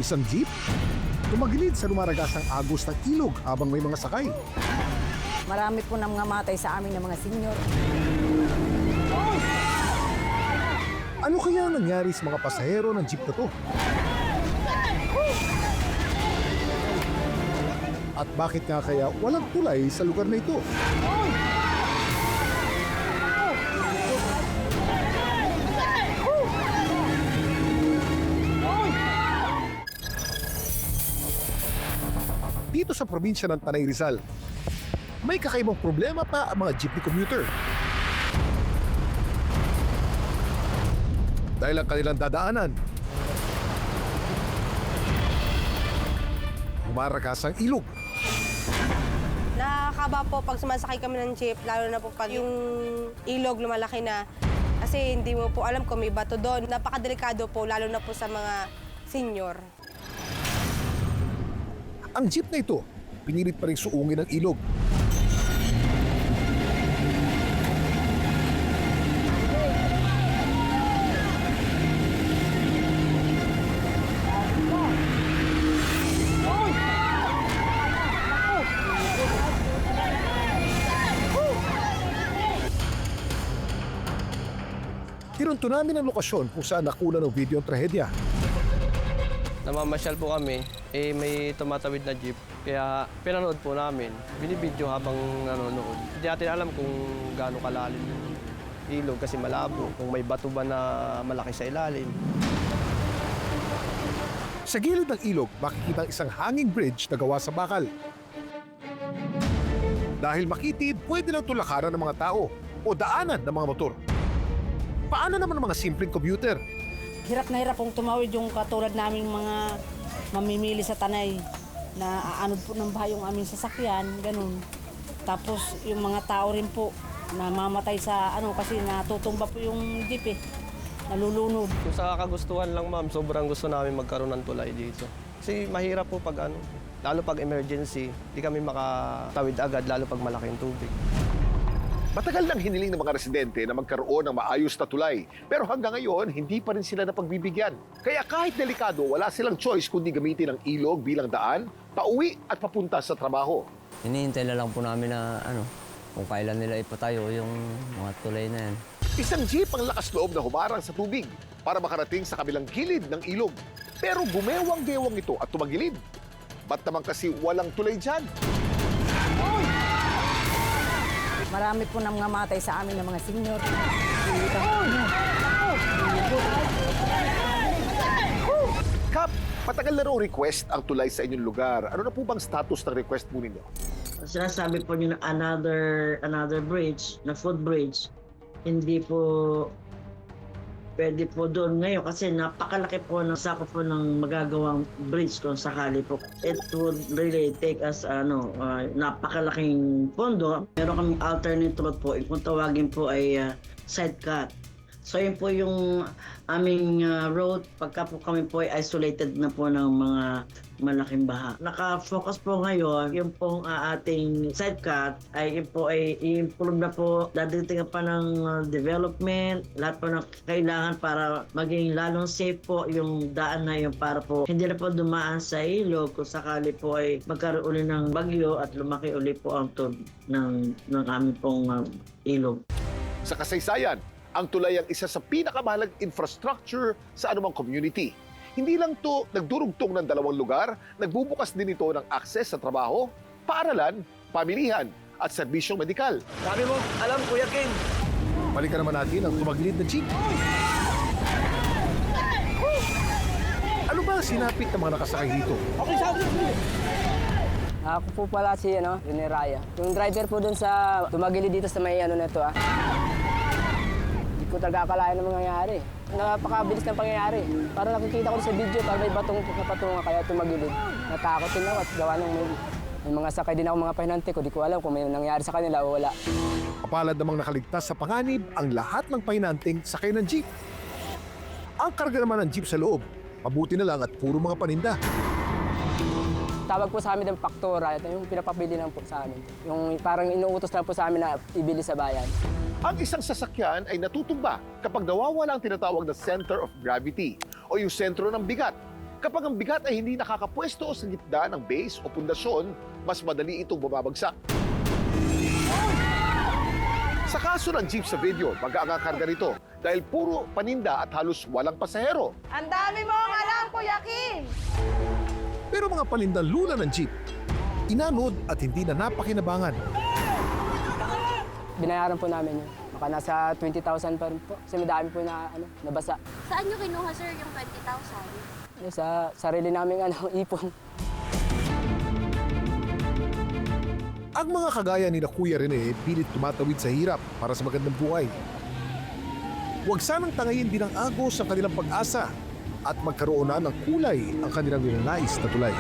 Isang jeep tumagilid sa lumaragasang agos ng ilog habang may mga sakay. Marami po nang namatay sa amin ng mga senior. Ano kaya ang nangyari sa mga pasahero ng jeep na to? At bakit nga kaya walang tulay sa lugar na ito? Dito sa probinsya ng Tanay Rizal, may kakaibang problema pa ang mga jeepney commuter. Dahil ang kanilang dadaanan, humaragas ang ilog. Nakakaba po pag sumasakay kami ng jeep, lalo na po pag yung ilog lumalaki na. Kasi hindi mo po alam kung may bato doon. Napakadelikado po, lalo na po sa mga senior. Ang jeep na ito, pinilit pa rin suungin ang ilog. Tinunto namin ang lokasyon kung saan nakuna ng video ang trahedya. Namamasyal po kami, may tumatawid na jeep. Kaya pinanood po namin, binibidyo habang nanonood. Hindi natin alam kung gaano kalalim yung ilog kasi malabo. Kung may bato ba na malaki sa ilalim. Sa gilid ng ilog, makikita ang isang hanging bridge na gawa sa bakal. Dahil makitid, pwede lang tulakaran ng mga tao o daanan ng mga motor. Paano naman ang mga simpleng commuter? Hirap na hirap pong tumawid yung katulad naming mga mamimili sa Tanay na aanod po ng bahay yung aming sasakyan, ganun. Tapos yung mga tao rin po namamatay sa kasi natutumba po yung jeep nalulunod. Kung sa kagustuhan lang ma'am, sobrang gusto namin magkaroon ng tulay dito. Kasi mahirap po pag lalo pag emergency, di kami makatawid agad lalo pag malaking tubig. Matagal nang hiniling ng mga residente na magkaroon ng maayos na tulay. Pero hanggang ngayon, hindi pa rin sila napagbibigyan. Kaya kahit delikado, wala silang choice kundi gamitin ang ilog bilang daan, pauwi at papunta sa trabaho. Hinihintay na lang po namin na kung kailan nila ipatayo yung mga tulay na yan. Isang jeep ang lakas loob na humarang sa tubig para makarating sa kabilang gilid ng ilog. Pero bumewang-bewang ito at tumagilid. Ba't naman kasi walang tulay dyan? Marami po nang namatay sa amin ng mga senior. Kap, matagal na raw request ang tulay sa inyong lugar. Ano na po bang status ng request po ninyo? Sinasabi po niyo na another bridge, na footbridge, hindi po pwede po doon ngayon kasi napakalaki po ng sakop po ng magagawang bridge kung sakali po. It would really take us napakalaking pondo. Meron kaming alternate route po, kung tawagin po ay side cut. So yun po yung aming road pagka po kami po ay isolated na po ng mga malaking baha. Naka-focus po ngayon, yung pong ating side cut ay yun po ay i-improve na po. Dadating pa ng development, lahat po ng kailangan para maging lalong safe po yung daan na yun para po hindi na po dumaan sa ilog kung sakali po ay magkaroon uli ng bagyo at lumaki uli po ang tubig ng aming pong ilog. Sa kasaysayan, ang tulay ang isa sa pinakamahalagang infrastructure sa anumang community. Hindi lang to nagdurugtong ng dalawang lugar, nagbubukas din ito ng akses sa trabaho, paaralan, pamilihan at serbisyong medikal. Sabi mo, alam Kuya King. Balikan naman natin ang tumagilid na jeep. Ano ba ang sinapit ng mga nakasakay dito? Ako po pala si Raya. Yung driver po dun sa tumagilid dito sa may neto Hindi ko talaga akalain na mangyayari. Napakabilis ng pangyayari. Parang nakikita ko sa video, parang may batong napatungan kaya tumagilid. Natakot din ako at gawa ng may mga sakay din ako mga pahinante ko. Di ko alam kung may nangyari sa kanila o wala. Kapalad namang nakaligtas sa panganib ang lahat ng pahinanting sakay ng jeep. Ang karga naman ng jeep sa loob, mabuti na lang at puro mga paninda. Tawag po sa amin ng paktora, ito yung pinapabili lang po sa amin. Yung parang inuutos lang po sa amin na ibili sa bayan. Ang isang sasakyan ay natutumba kapag nawawala ang tinatawag na center of gravity o yung sentro ng bigat. Kapag ang bigat ay hindi nakakapwesto sa gitna ng base o pundasyon, mas madali itong bumabagsak. Sa kaso ng jeep sa video, magaang ang karga nito dahil puro paninda at halos walang pasahero. Ang dami mong alam, Kuya Kim! Pero mga palindalula ng jeep, inanod at hindi na napakinabangan. Binayaran po namin yun. Baka nasa 20,000 pa rin po. Kasi madami po na nabasa. Saan nyo kinuha, sir, yung 20,000? Sa sarili naming ipon. Ang mga kagaya ni na Kuya Rene pilit tumatawid sa hirap para sa magandang buhay. Huwag sanang tangayin din ang agos sa kanilang pag-asa at magkaroon na ng kulay ang kanilang ninanais na tulay.